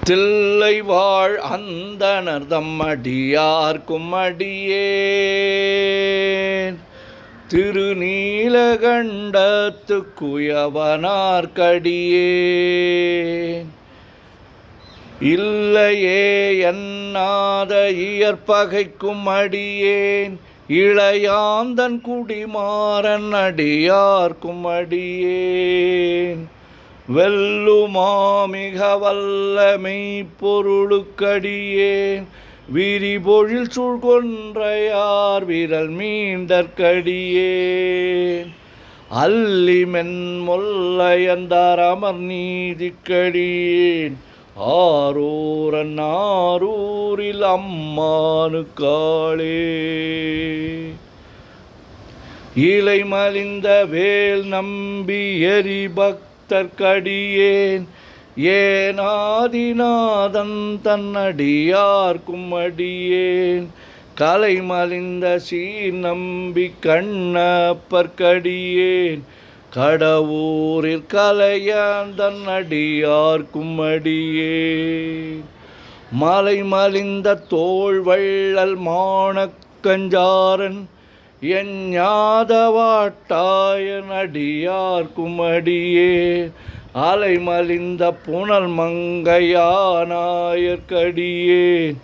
தில்லை வாழ் அந்தணர் தம்மடியார்க்கும் அடியேன் திருநீலகண்டத்து குயவனார்க்கடியேன் இல்லையே என்னாத இயற்பகைக்கும் அடியேன் இளையாந்தன் குடிமாறன் அடியார்க்கும் அடியேன் வெல்லுமாமிக வல்ல மெய்ப்பொருளுக்கடியேன் விரிபொழில் சூழ்கொன்றையார் விரல் மீண்டற்கடியேன் அல்லி மென்மொல்லையந்தார் அமர் நீதிக்கடியேன் ஆரூரன் ஆரூரில் அம்மானுக்காளே இலை மலிந்த வேல் நம்பி எரிபக்தர்க்கடியேன் ஏனாதிநாதன் தன்னடியார்க்கும் அடியேன் கலை மலிந்த சீர் நம்பி கண்ணப்பர்க்கடியேன் கடவுரில் கலையான் தன்னடியார்க்கும் அடியேன் மலை மலிந்த தோள் வள்ளல் மானக்கஞ்சாரன் எஞ்ஞாதவாட்டாயன் அடியார்க்கும் அடியேன் அலை மலிந்த புனல் மங்கையானாயற்கடியேன்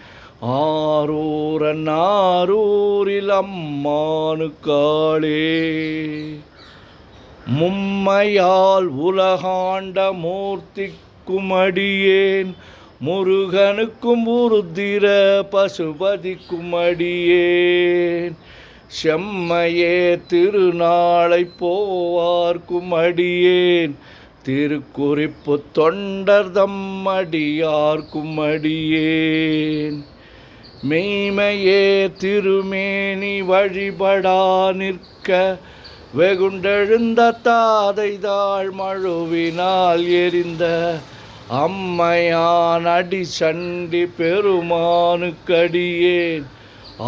ஆரூரன் ஆரூரில் அம்மானுக்காளே மும்மையால் உலகாண்ட மூர்த்திக்கும் அடியேன் முருகனுக்கும் உருத்திர பசுபதிக்கும் அடியேன் செம்மையே திருநாளை போவார்க்கும் அடியேன் திருக்குறிப்பு தொண்டர் தம்மடியார்க்கும் அடியேன் மெய்மையே திருமேனி வழிபடா நிற்க வெகுண்டெழுந்த தாதைதாள் மழுவினால் எரிந்த அம்மையான் அடி சண்டி பெருமானுக்கடியேன்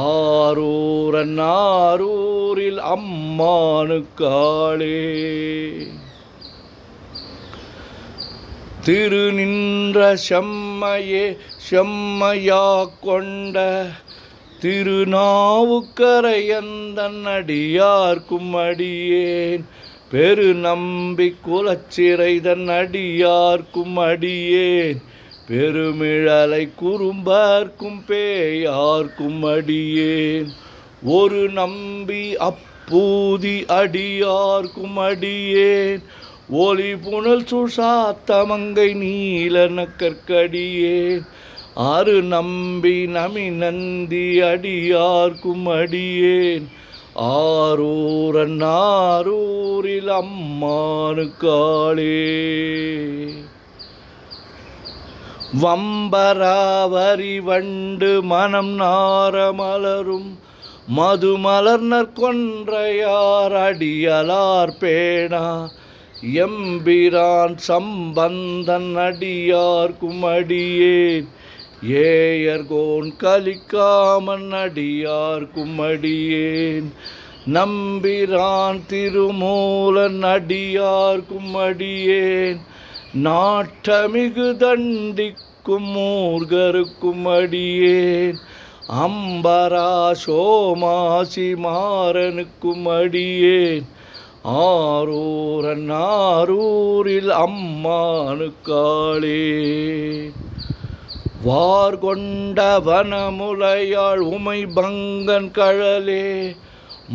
ஆரூரன் ஆரூரில் அம்மானுக்காளே திருநின்ற செம்மையே செம்மையா கொண்ட திருநாவுக்கரையந்தன் அடியார்க்கும் அடியேன் பெருநம்பி குலச்சிறைதன் அடியார்க்கும் அடியேன் பெருமிழலை குறும்பார்க்கும் பேயார்க்கும் அடியேன் ஒரு நம்பி அப்பூதி அடியார்க்கும் அடியேன் ஒளி புனல் சுஷாத்தமங்கை நீலனக்கற்கடியேன் அரு நம்பி நமி நந்தி அடியார்க்கும் அடியேன் ஆரூரன் ஆரூரில் அம்மானுக்காளே வம்பராவரி வண்டு மனம் நாரமலரும் மதுமலர்னர் கொன்றையார் அடியலார் பேணா எம்பிரான் சம்பந்தன் அடியார்க்கும் அடியேன் ஏயர்கோன் கலிக்காமன் அடியார்க்கும் அடியேன் நம்பிரான் திருமூலன் அடியார்க்கும் அடியேன் நாட்டமிகு தண்டிக்கும் மூர்கருக்கும் அடியேன் அம்பரா சோமாசி மாறனுக்கும் அடியேன் ஆரூரன் ஆரூரில் அம்மானுக்காளே வார்கொண்ட வனமுலையாள் உமை பங்கன் கழலே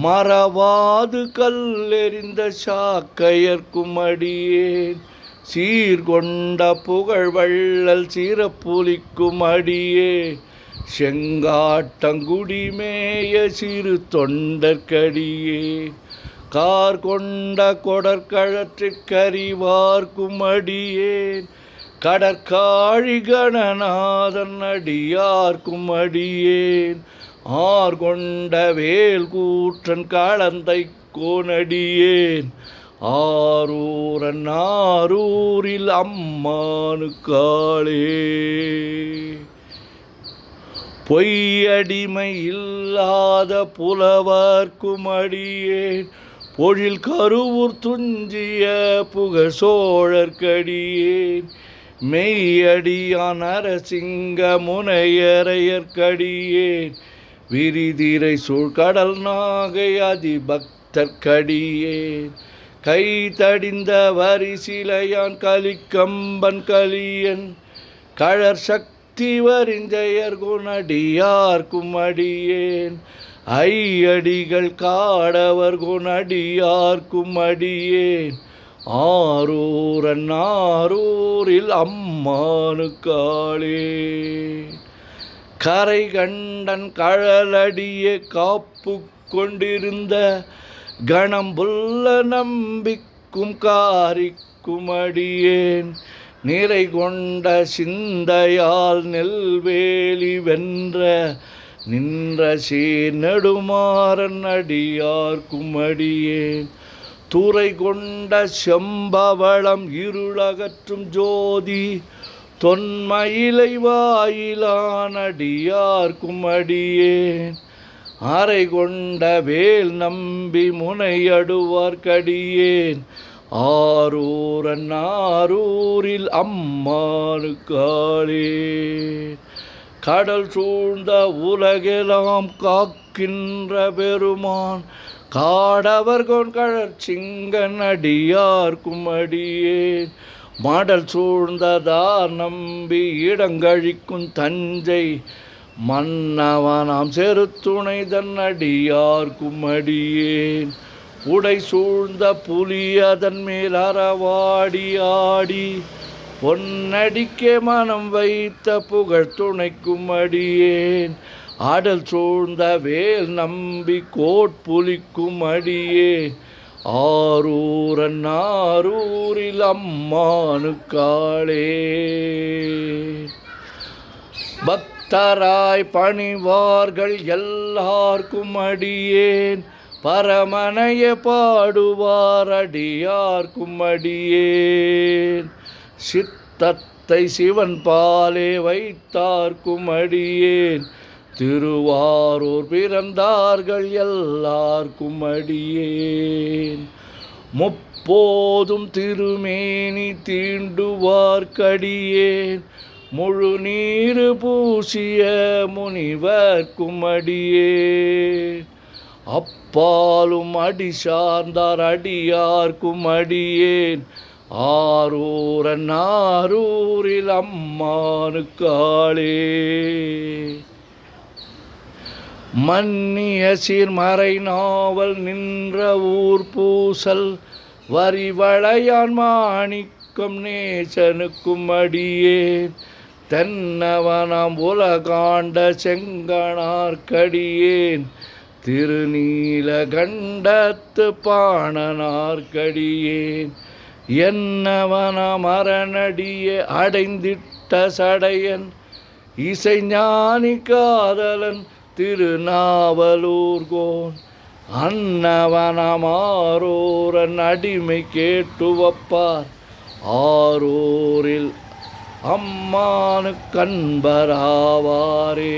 மறவாது கல்லெறிந்த சாக்கையர்க்கும் அடியேன் சீர்கொண்ட புகழ் வள்ளல் சிறப்புலிக்கும் அடியேன் செங்காட்டங்குடிமேய சிறு தொண்டற்கடியேன் கார் கொண்ட கொடற்கழற்றிற்கறிவார்க்கும் அடியேன் கடற்காழி கணநாதன் அடியார்க்கும் அடியேன் ஆர்கொண்ட வேல் கூற்றன் களந்தை கோனடியேன் ஆரூரன் ஆரூரில் அம்மானுக்காளே பொய்யடிமை இல்லாத புலவர்க்கும் அடியேன் பொழில் கருவூர் துஞ்சிய புகழ் சோழற்கடியேன் மெய்யடியான் நரசிங்க முனையரையற்கடியேன் விரிதிரை சூழ்கடல் நாகை அதிபக்தர்க்கடியேன் கை தடிந்த வரிசிலையான் கலிக்கம்பன் கலியன் கழற் சக்தி வரிஞ்சயர் குணடியார்க்கும் அடியேன் ஐயடிகள் காடவர் குணடியார்க்கும் அடியேன் ஆரூரன் ஆரூரில் அம்மானுக்காளே கரை கண்டன் கழலடியே காப்பு கொண்டிருந்த கணம்புல்ல நம்பிக்கும் காரிக்கும் அடியேன் நிறை கொண்ட சிந்தையால் நெல்வேலி வென்ற நின்ற சீர் நெடுமாறன் அடியார்க்கும் அடியேன் துறை கொண்ட செம்பவளம் இருளகற்றும் ஜோதி தொன்மயிலை வாயிலான் அடியார்க்கும் அடியேன் அறை கொண்ட வேல் நம்பி முனையடுவார்க்கடியேன் ஆரூரன் ஆரூரில் அம்மானுக்காளே கடல் சூழ்ந்த உலகெல்லாம் காக்கின்ற பெருமான் காடவர்கோன் கழற்சிங்கன் அடியார்க்கும் அடியேன் மாடல் சூழ்ந்ததார் நம்பி இடங்கழிக்கும் தஞ்சை மன்னவனாம் செருத்துணை தன் அடியார்க்கும் அடியேன் உடை சூழ்ந்த புலி அதன் மேல் அறவாடி ஆடி பொன்னடிக்கே மனம் வைத்த புகழ் துணைக்கும் அடியேன் ஆடல் சூழ்ந்த வேல் நம்பி கோட்புலிக்கும் அடியேன் ஆரூரன் ஆரூரில் அம்மானுக்காளே பக்தராய் பணிவார்கள் எல்லார்க்கும் அடியேன் பரமனைய பாடுவார் அடியார்க்கும் அடியேன் சித்தத்தை சிவன் பாலே வைத்தார்க்கும் அடியேன் திருவாரூர் பிறந்தார்கள் எல்லார்க்கும் அடியேன் முப்போதும் திருமேனி தீண்டுவார்க்கடியேன் முழு நீரு பூசிய முனிவர்க்கும் அடியேன் அப்பாலும் அடி சார்ந்தார் அடியார்க்கும் அடியேன் ஆரூரன் ஆரூரில் அம்மானுக்காளே மன்னிய சீர்மறை நாவல் நின்ற ஊர் பூசல் வரிவளையான் மாணிக்கம் நேசனுக்கும் அடியேன் தென்னவனாம் உலகாண்ட செங்கணார்க்கடியேன் திருநீலகண்டத்து பாணனார்க்கடியேன் என்னவனாம் அரணடியே அடைந்திட்ட சடையன் இசைஞானி காதலன் திருநாவலூர்கோன் அன்னவனாம் ஆரூரன் அடிமை கேட்டு வப்பார் ஆரூரில் அம்மானு கண்பராவாரே.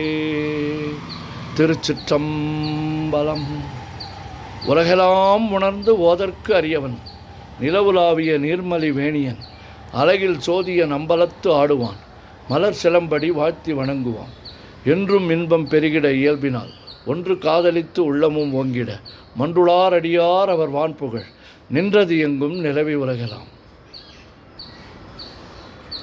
திருச்சிற்றம்பலம். உலகெல்லாம் உணர்ந்து ஓதற்கு அறியவன் நிலவுலாவிய நீர்மலி வேணியன் அழகில் சோதிய நம்பலத்து ஆடுவான் மலர் சிலம்படி வாழ்த்தி வணங்குவான். என்றும் இன்பம் பெருகிட இயல்பினால் ஒன்று காதலித்து உள்ளமும் ஓங்கிட மன்றுளார் அடியார் அவர் வான்புகழ் நின்றது எங்கும் நிலவி உலகலாம்.